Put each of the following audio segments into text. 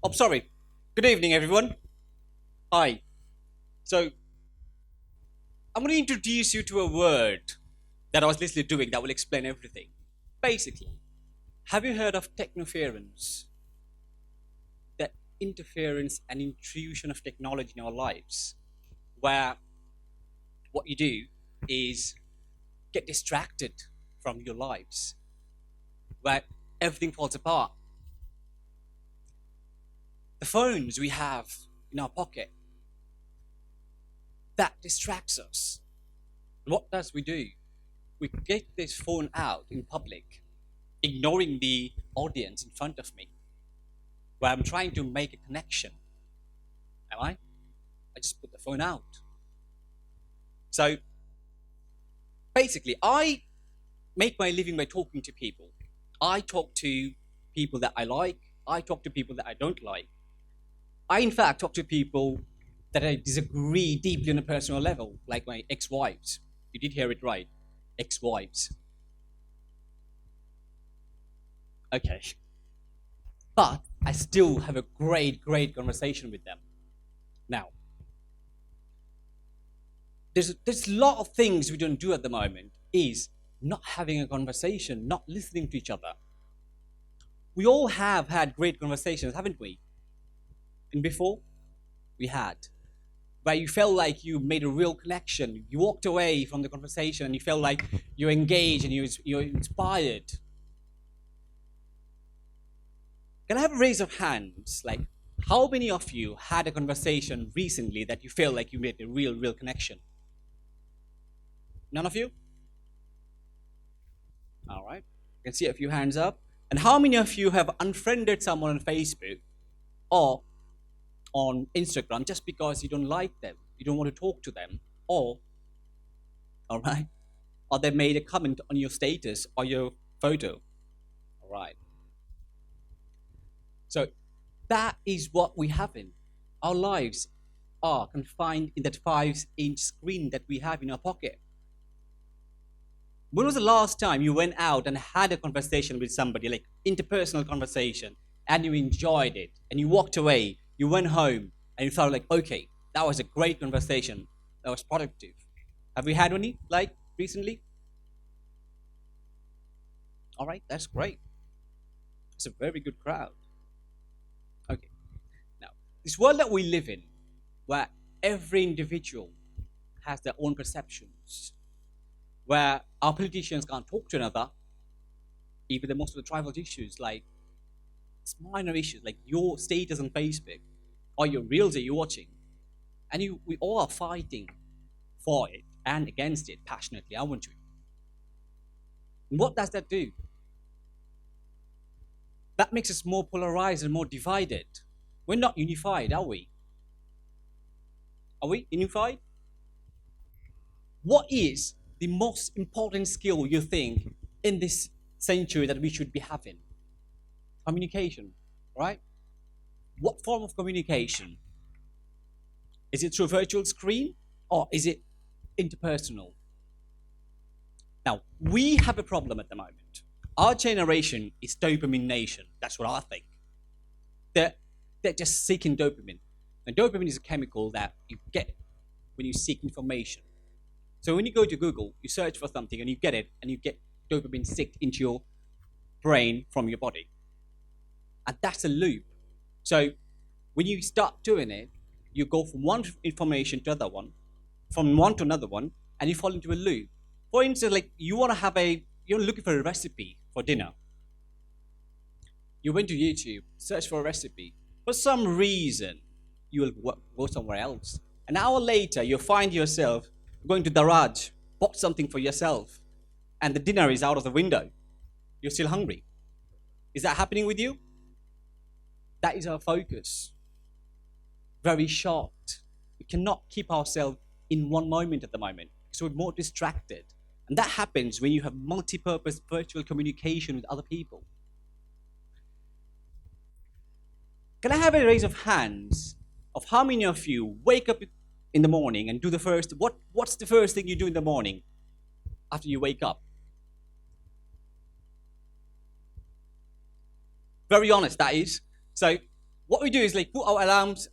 Oh, sorry. Good evening, everyone. Hi. So, I'm going to introduce you to a word that I was literally doing that will explain everything. Basically, have you heard of technoference? That interference and intrusion of technology in our lives, where what you do is get distracted from your lives, where everything falls apart. The phones we have in our pocket, that distracts us. What does we do? We get this phone out in public, ignoring the audience in front of me, where I'm trying to make a connection. Am I? I just put the phone out. So basically, I make my living by talking to people. I talk to people that I like. I talk to people that I don't like. I, in fact, talk to people that I disagree deeply on a personal level, like my ex wives. You did hear it right. Ex wives. Okay. But I still have a great conversation with them. Now, there's a lot of things we don't do at the moment is not having a conversation, not listening to each other. We all have had great conversations, haven't we? And before, we had. Where you felt like you made a real connection. You walked away from the conversation and you felt like you're engaged and you're inspired. Can I have a raise of hands? Like, how many of you had a conversation recently that you felt like you made a real connection? None of you? All right. I can see a few hands up. And how many of you have unfriended someone on Facebook or on Instagram just because you don't like them, you don't want to talk to them, or, all right, or they made a comment on your status or your photo, all right. So that is what we have in our lives are confined in that 5-inch screen that we have in our pocket. When was the last time you went out and had a conversation with somebody, like interpersonal conversation, and you enjoyed it, and you walked away, you went home, and you felt like, okay, that was a great conversation, that was productive? Have we had any, like, recently? All right, that's great. It's a very good crowd. Okay, now, this world that we live in, where every individual has their own perceptions, where our politicians can't talk to another, even the most of the tribal issues, like it's minor issues like your status on Facebook or your reels that you're watching, and we all are fighting for it and against it passionately, aren't we? And what does that do? That makes us more polarized and more divided. We're not unified, are we? Are we unified? What is the most important skill you think in this century that we should be having? Communication, right? What form of communication? Is it through a virtual screen or is it interpersonal? Now, we have a problem at the moment. Our generation is dopamine nation. That's what I think. They're, they're just seeking dopamine. And dopamine is a chemical that you get when you seek information. So when you go to Google, you search for something and you get it, and you get dopamine sicked into your brain from your body. And that's a loop. So when you start doing it, you go from one information to another one, from one to another one, and you fall into a loop. For instance, like you're looking for a recipe for dinner. You went to YouTube, search for a recipe. For some reason, you will go somewhere else. An hour later, you find yourself going to the Raj, bought something for yourself, and the dinner is out of the window. You're still hungry. Is that happening with you? That is our focus. Very short. We cannot keep ourselves in one moment at the moment, so we're more distracted. And that happens when you have multi-purpose virtual communication with other people. Can I have a raise of hands of how many of you wake up in the morning and do what's the first thing you do in the morning after you wake up? Very honest, that is. So What we do is like put our alarms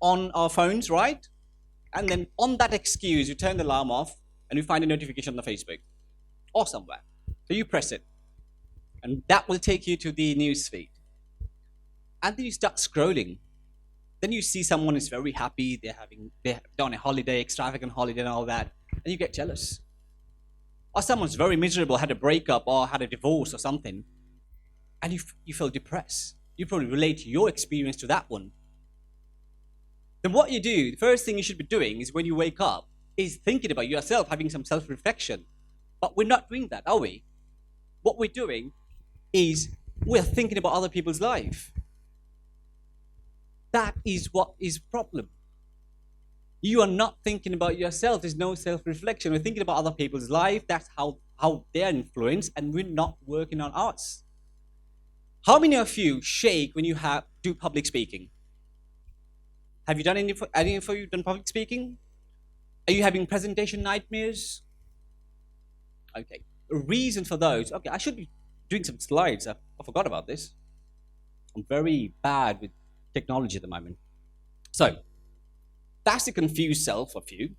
on our phones, right? And then on that excuse, you turn the alarm off and you find a notification on the Facebook or somewhere. So you press it, and that will take you to the news feed. And then you start scrolling. Then you see someone is very happy, they're on a holiday, extravagant holiday and all that, and you get jealous. Or someone's very miserable, had a breakup or had a divorce or something, and you feel depressed. You probably relate your experience to that one. Then what you do, the first thing you should be doing is when you wake up, is thinking about yourself, having some self-reflection. But we're not doing that, are we? What we're doing is we're thinking about other people's life. That is what is problem. You are not thinking about yourself. There's no self-reflection. We're thinking about other people's life. That's how they're influenced, and we're not working on us. How many of you shake when you do public speaking? Have you done any of you done public speaking? Are you having presentation nightmares? Okay. A reason for those. Okay, I should be doing some slides. I forgot about this. I'm very bad with technology at the moment. So, that's the confused self of you.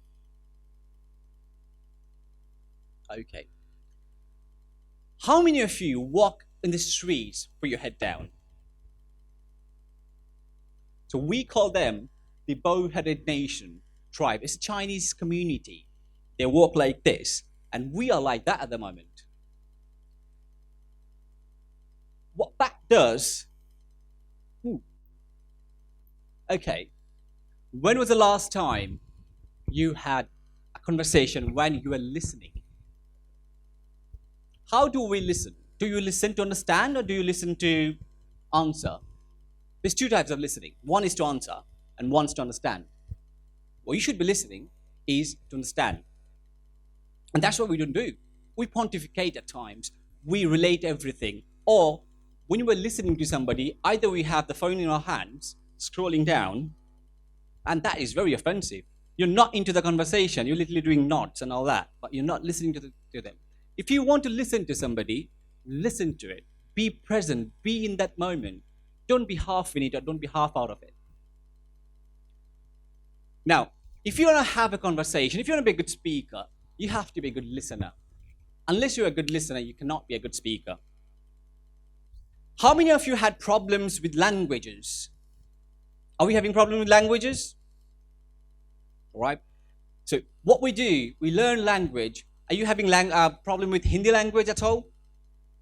Okay. How many of you walk in the streets with your head down? So we call them the bow-headed nation tribe. It's a Chinese community. They walk like this, and we are like that at the moment. What that does, okay, when was the last time you had a conversation when you were listening? How do we listen? Do you listen to understand, or do you listen to answer? There's two types of listening. One is to answer, and one's to understand. What you should be listening is to understand. And that's what we don't do. We pontificate at times. We relate everything. Or when we're listening to somebody, either we have the phone in our hands, scrolling down, and that is very offensive. You're not into the conversation. You're literally doing nods and all that, but you're not listening to them. If you want to listen to somebody, listen to it. Be present. Be in that moment. Don't be half in it, or don't be half out of it. Now, if you want to have a conversation, if you want to be a good speaker, you have to be a good listener. Unless you're a good listener, you cannot be a good speaker. How many of you had problems with languages? Are we having problems with languages? All right. So what we do, we learn language. Are you having a problem with Hindi language at all?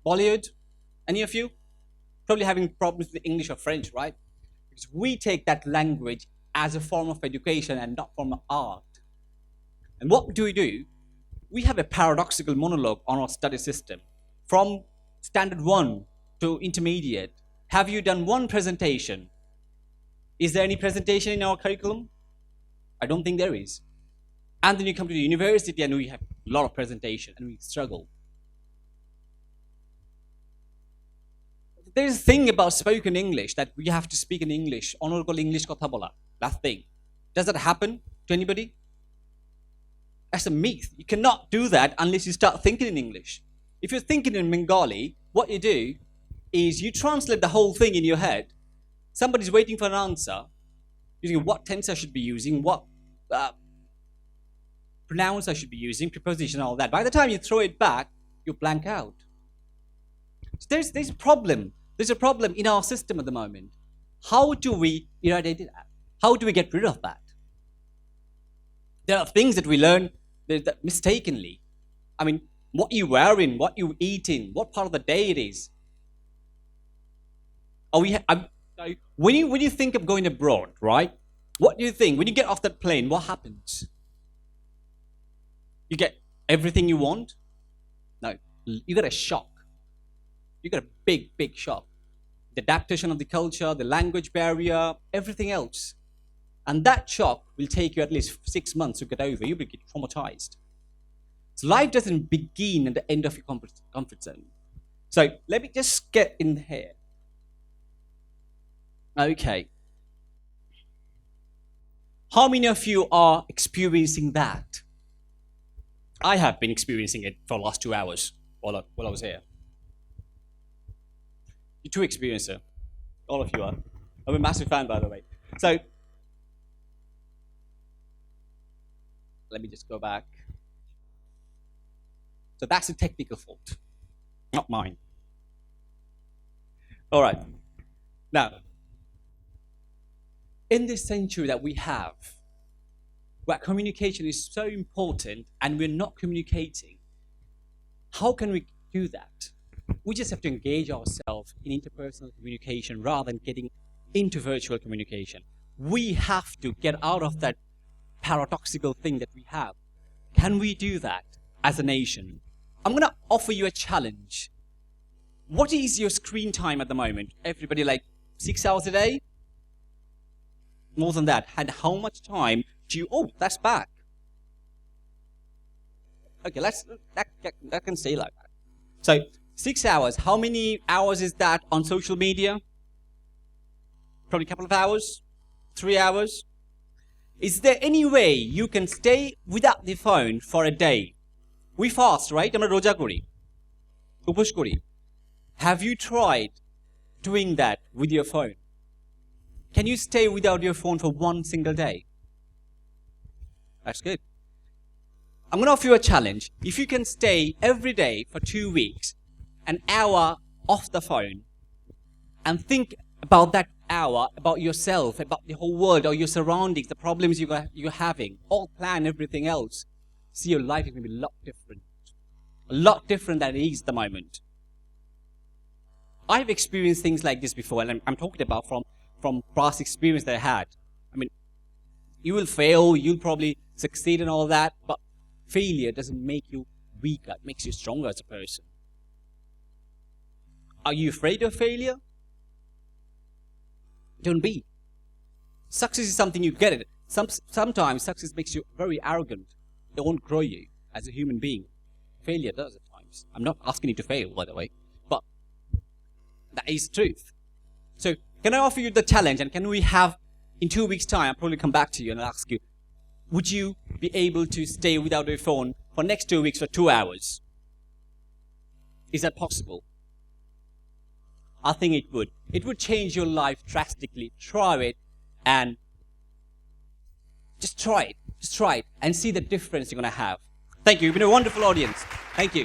Bollywood? Any of you? Probably having problems with English or French, right? Because we take that language as a form of education and not form of art. And what do? We have a paradoxical monologue on our study system. From standard 1 to intermediate, have you done one presentation? Is there any presentation in our curriculum? I don't think there is. And then you come to the university and we have a lot of presentation and we struggle. There's a thing about spoken English that we have to speak in English. Honorable English kotha bola. That thing. Does that happen to anybody? That's a myth. You cannot do that unless you start thinking in English. If you're thinking in Bengali, what you do is you translate the whole thing in your head. Somebody's waiting for an answer. Using what tense I should be using, what pronouns I should be using, preposition, all that. By the time you throw it back, you blank out. So there's a problem. There's a problem in our system at the moment. How do we eradicate that? How do we get rid of that? There are things that we learn that mistakenly. I mean, what you wearing, what you eating, what part of the day it is. When you think of going abroad, right? What do you think? When you get off that plane, what happens? You get everything you want? No, you get a shock. You get a big, big shock. The adaptation of the culture, the language barrier, everything else. And that shock will take you at least 6 months to get over. You'll get traumatized. So life doesn't begin at the end of your comfort zone. So let me just get in here. Okay. How many of you are experiencing that? I have been experiencing it for the last 2 hours while I was here. You too experience it. All of you are. I'm a massive fan, by the way. So, let me just go back. So that's a technical fault, not mine. All right. Now, in this century that we have, where communication is so important and we're not communicating, how can we do that? We just have to engage ourselves in interpersonal communication rather than getting into virtual communication. We have to get out of that paradoxical thing that we have. Can we do that as a nation? I'm going to offer you a challenge. What is your screen time at the moment? Everybody, like 6 hours a day? More than that. And how much time do you... Oh, that's back. Okay, that can stay like that. So 6 hours. How many hours is that on social media? Probably a couple of hours? 3 hours? Is there any way you can stay without the phone for a day? We fast, right? Amra roja kori. Uposh kori. Have you tried doing that with your phone? Can you stay without your phone for one single day? That's good. I'm going to offer you a challenge. If you can stay every day for 2 weeks, an hour off the phone, and think about that hour, about yourself, about the whole world, or your surroundings, the problems you're having, all plan everything else, see your life is going to be a lot different. A lot different than it is at the moment. I've experienced things like this before, and I'm talking about from past experience that I had. I mean, you will fail, you'll probably succeed and all that, but failure doesn't make you weaker, it makes you stronger as a person. Are you afraid of failure? Don't be. Success is something you get it. Sometimes success makes you very arrogant. It won't grow you as a human being. Failure does at times. I'm not asking you to fail, by the way, but that is the truth. So, can I offer you the challenge, and can we have, in 2 weeks' time, I'll probably come back to you and ask you, would you be able to stay without your phone for next 2 weeks for 2 hours? Is that possible? I think it would. It would change your life drastically. Try it and just try it. Just try it and see the difference you're going to have. Thank you. You've been a wonderful audience. Thank you.